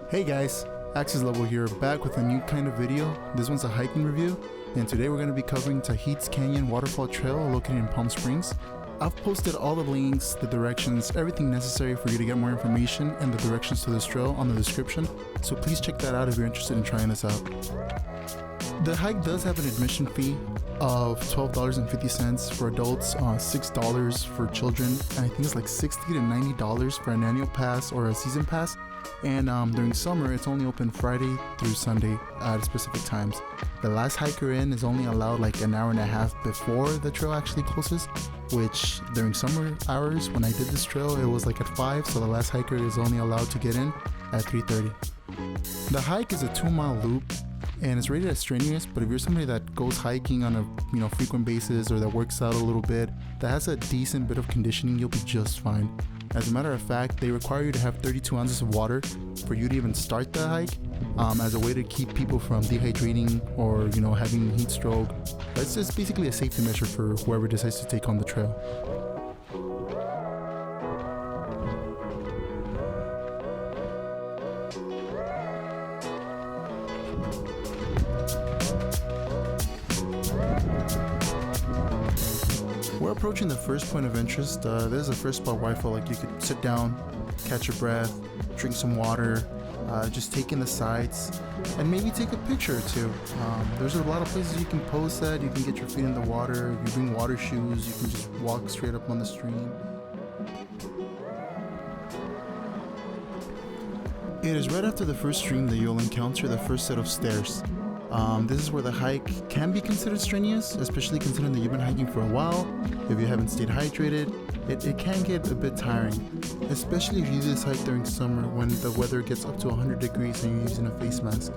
Hey guys, Axislobo here, back with a new kind of video. This one's a hiking review, and today we're going to be covering Tahquitz Canyon Waterfall Trail located in Palm Springs. I've posted all the links, the directions, everything necessary for you to get more information and the directions to this trail on the description, so please check that out if you're interested in trying this out. The hike does have an admission fee of $12.50 for adults, $6 for children, and I think it's like $60 to $90 for an annual pass or a season pass. And during summer, it's only open Friday through Sunday at specific times. The last hiker in is only allowed like an hour and a half before the trail actually closes, which during summer hours when I did this trail, it was like at 5, so the last hiker is only allowed to get in at 3:30. The hike is a 2-mile loop, and it's rated as strenuous, but if you're somebody that goes hiking on a frequent basis or that works out a little bit, that has a decent bit of conditioning, you'll be just fine. As a matter of fact, they require you to have 32 ounces of water for you to even start the hike, as a way to keep people from dehydrating or having heat stroke. That's just basically a safety measure for whoever decides to take on the trail. We're approaching the first point of interest. This is the first spot where I felt like you could sit down, catch your breath, drink some water, just take in the sights, and maybe take a picture or two. There's a lot of places you can pose at. You can get your feet in the water. If you bring water shoes, you can just walk straight up on the stream. It is right after the first stream that you'll encounter the first set of stairs. This is where the hike can be considered strenuous, especially considering that you've been hiking for a while. If you haven't stayed hydrated, it can get a bit tiring, especially if you do this hike during summer when the weather gets up to 100 degrees and you're using a face mask.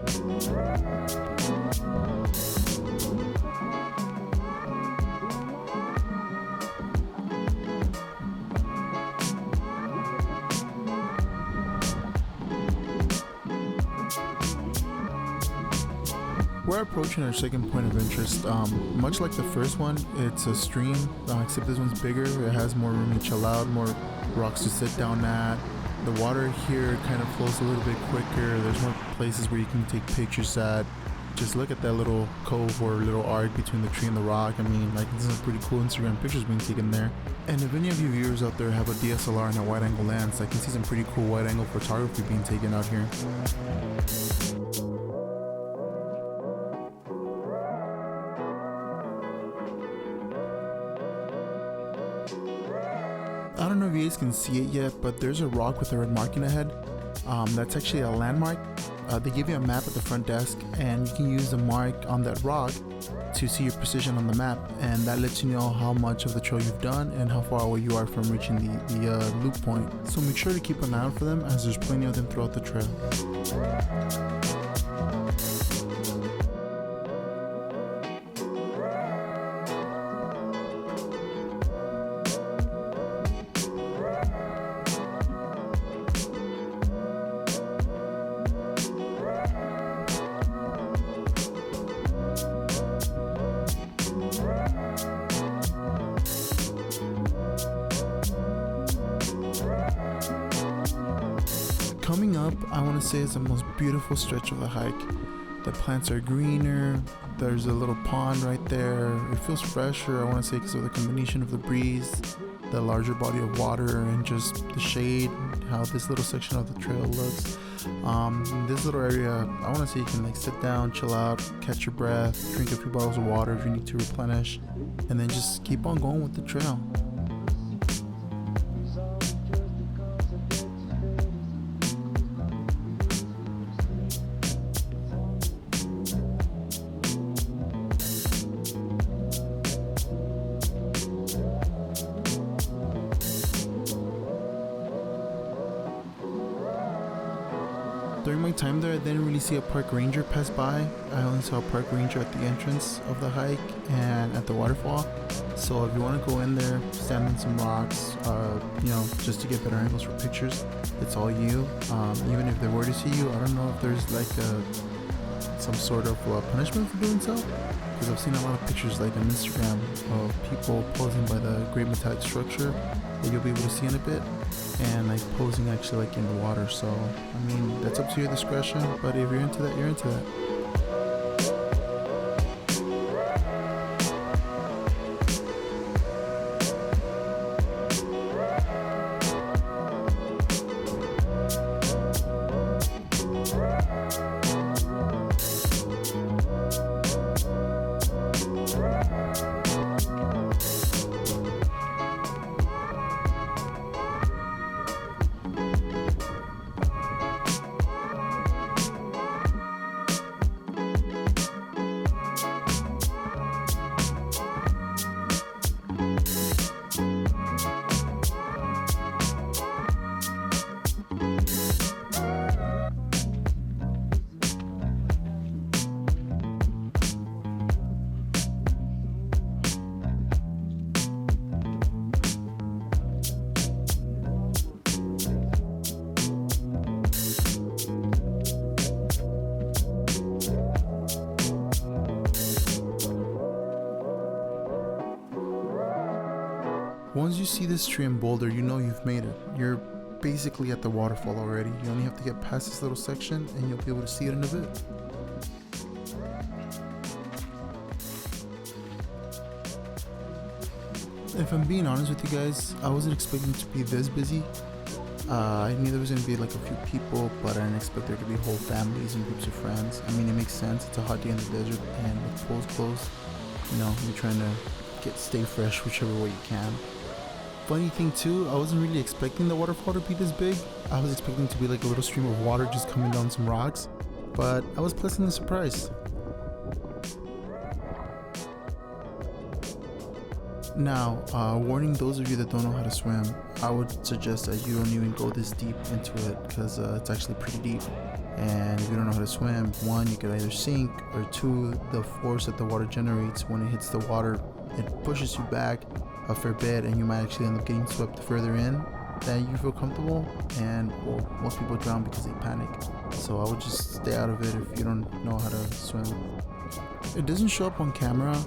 We're approaching our second point of interest. Much like the first one, it's a stream, except this one's bigger. It has more room to chill out, more rocks to sit down at. The water here kind of flows a little bit quicker. There's more places where you can take pictures at. Just look at that little cove or little arc between the tree and the rock. I mean, like, this is pretty cool Instagram pictures being taken there. And if any of you viewers out there have a DSLR and a wide angle lens, I can see some pretty cool wide angle photography being taken out here. I don't know if you guys can see it yet, but there's a rock with a red marking ahead. That's actually a landmark. They give you a map at the front desk, and you can use the mark on that rock to see your position on the map, and that lets you know how much of the trail you've done and how far away you are from reaching the loop point. So make sure to keep an eye out for them, as there's plenty of them throughout the trail. Coming up, I want to say it's the most beautiful stretch of the hike. The plants are greener, there's a little pond right there. It feels fresher, I want to say, because of the combination of the breeze, the larger body of water, and just the shade, how this little section of the trail looks. In this little area, I want to say you can like sit down, chill out, catch your breath, drink a few bottles of water if you need to replenish, and then just keep on going with the trail. During my time there, I didn't really see a park ranger pass by. I only saw a park ranger at the entrance of the hike and at the waterfall. So if you want to go in there, stand on some rocks, just to get better angles for pictures, it's all you. Even if they were to see you, I don't know if there's like some sort of punishment for doing so, because I've seen a lot of pictures like on Instagram of people posing by the great metallic structure that you'll be able to see in a bit, and like posing actually like in the water. So I mean, that's up to your discretion, but if you're into that, you're into that. Once you see this tree and boulder, you know you've made it. You're basically at the waterfall already. You only have to get past this little section and you'll be able to see it in a bit. If I'm being honest with you guys, I wasn't expecting to be this busy. I knew there was going to be like a few people, but I didn't expect there to be whole families and groups of friends. I mean, it makes sense. It's a hot day in the desert, and with pools closed, you know, you're trying to stay fresh whichever way you can. Funny thing too, I wasn't really expecting the waterfall to be this big. I was expecting to be like a little stream of water just coming down some rocks, but I was pleasantly surprised. Now, warning those of you that don't know how to swim, I would suggest that you don't even go this deep into it, because it's actually pretty deep. And if you don't know how to swim, one, you could either sink, or two, the force that the water generates when it hits the water, it pushes you back a fair bit, and you might actually end up getting swept further in than you feel comfortable. And well, most people drown because they panic. So I would just stay out of it if you don't know how to swim. It doesn't show up on camera,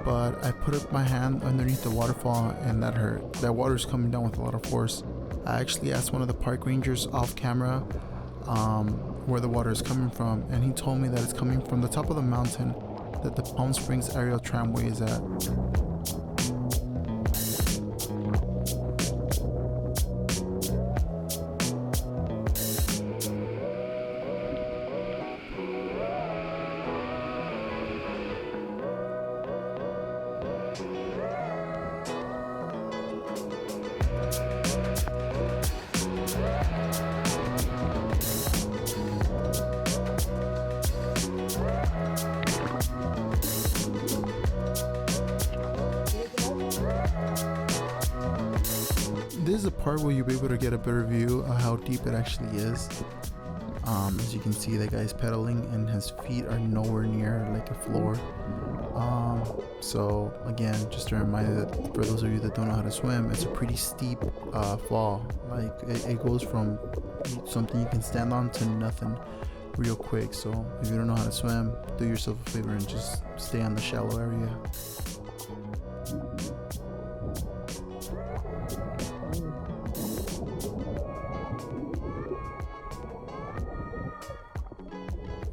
but I put up my hand underneath the waterfall and that hurt. That water is coming down with a lot of force. I actually asked one of the park rangers off camera where the water is coming from, and he told me that it's coming from the top of the mountain that the Palm Springs aerial tramway is at. This is a part where you'll be able to get a better view of how deep it actually is. As you can see, the guy's pedaling and his feet are nowhere near like a floor. So again, just a reminder that for those of you that don't know how to swim, it's a pretty steep fall. Like it goes from something you can stand on to nothing real quick. So if you don't know how to swim, do yourself a favor and just stay on the shallow area.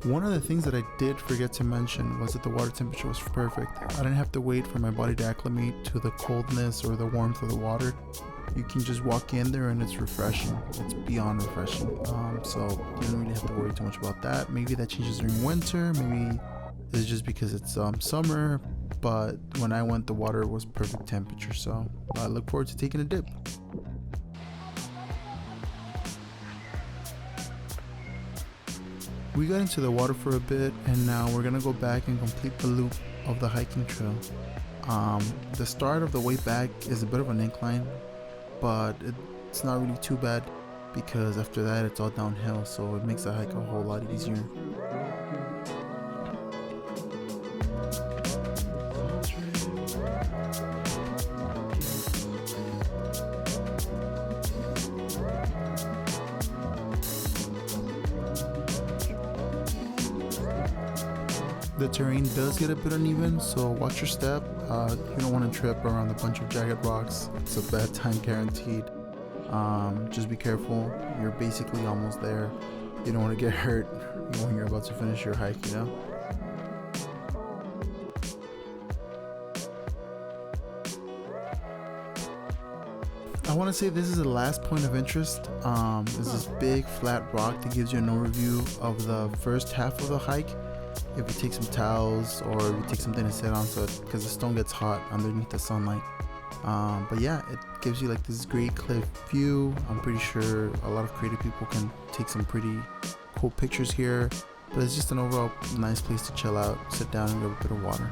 One of the things that I did forget to mention was that the water temperature was perfect. I didn't have to wait for my body to acclimate to the coldness or the warmth of the water. You can just walk in there and it's refreshing. It's beyond refreshing. So you don't really have to worry too much about that. Maybe that changes during winter. Maybe it's just because it's summer. But when I went, the water was perfect temperature. So I look forward to taking a dip. We got into the water for a bit, and now we're gonna go back and complete the loop of the hiking trail. The start of the way back is a bit of an incline, but it's not really too bad because after that it's all downhill, so it makes the hike a whole lot easier. The terrain does get a bit uneven, so watch your step. You don't want to trip around a bunch of jagged rocks. It's a bad time guaranteed. Just be careful. You're basically almost there. You don't want to get hurt when you're about to finish your hike, you know? I want to say this is the last point of interest. There's this big flat rock that gives you an overview of the first half of the hike. If you take some towels or you take something to sit on, so because the stone gets hot underneath the sunlight. But yeah, it gives you like this great cliff view. I'm pretty sure a lot of creative people can take some pretty cool pictures here, but it's just an overall nice place to chill out, sit down and grab a bit of water.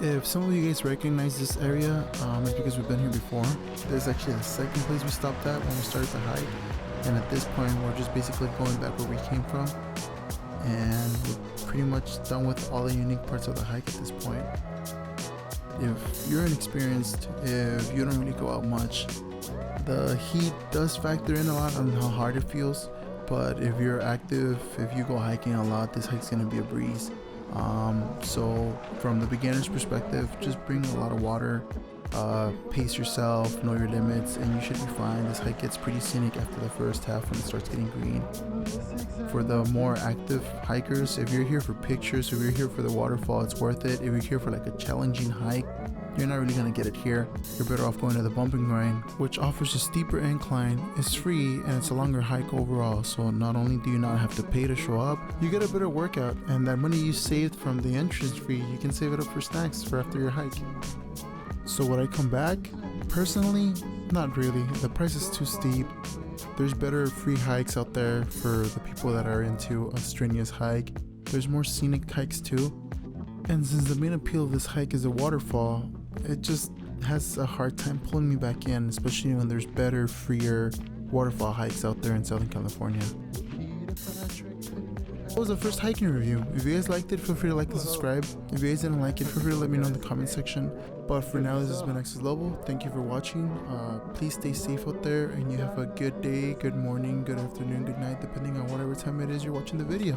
If some of you guys recognize this area, it's because we've been here before. There's actually the second place we stopped at when we started the hike, and at this point we're just basically going back where we came from, and we're pretty much done with all the unique parts of the hike at this point. If you're inexperienced, if you don't really go out much, the heat does factor in a lot on how hard it feels, but if you're active, if you go hiking a lot, this hike's gonna be a breeze. So from the beginner's perspective, just bring a lot of water, pace yourself, know your limits, and you should be fine. This hike gets pretty scenic after the first half when it starts getting green. For the more active hikers, if you're here for pictures, if you're here for the waterfall, it's worth it. If you're here for like a challenging hike, you're not really gonna get it here. You're better off going to the bump and grind, which offers a steeper incline, is free, and it's a longer hike overall. So not only do you not have to pay to show up, you get a better workout, and that money you saved from the entrance fee, you can save it up for snacks for after your hike. So would I come back? Personally, not really. The price is too steep. There's better free hikes out there for the people that are into a strenuous hike. There's more scenic hikes too. And since the main appeal of this hike is a waterfall, it just has a hard time pulling me back in, especially when there's better, freer waterfall hikes out there in Southern California. That was the first hiking review. If you guys liked it, feel free to like and subscribe. If you guys didn't like it, feel free to let me know in the comment section. But for now, this has been Axislobo. Thank you for watching. Please stay safe out there, and you have a good day, good morning, good afternoon, good night, depending on whatever time it is you're watching the video.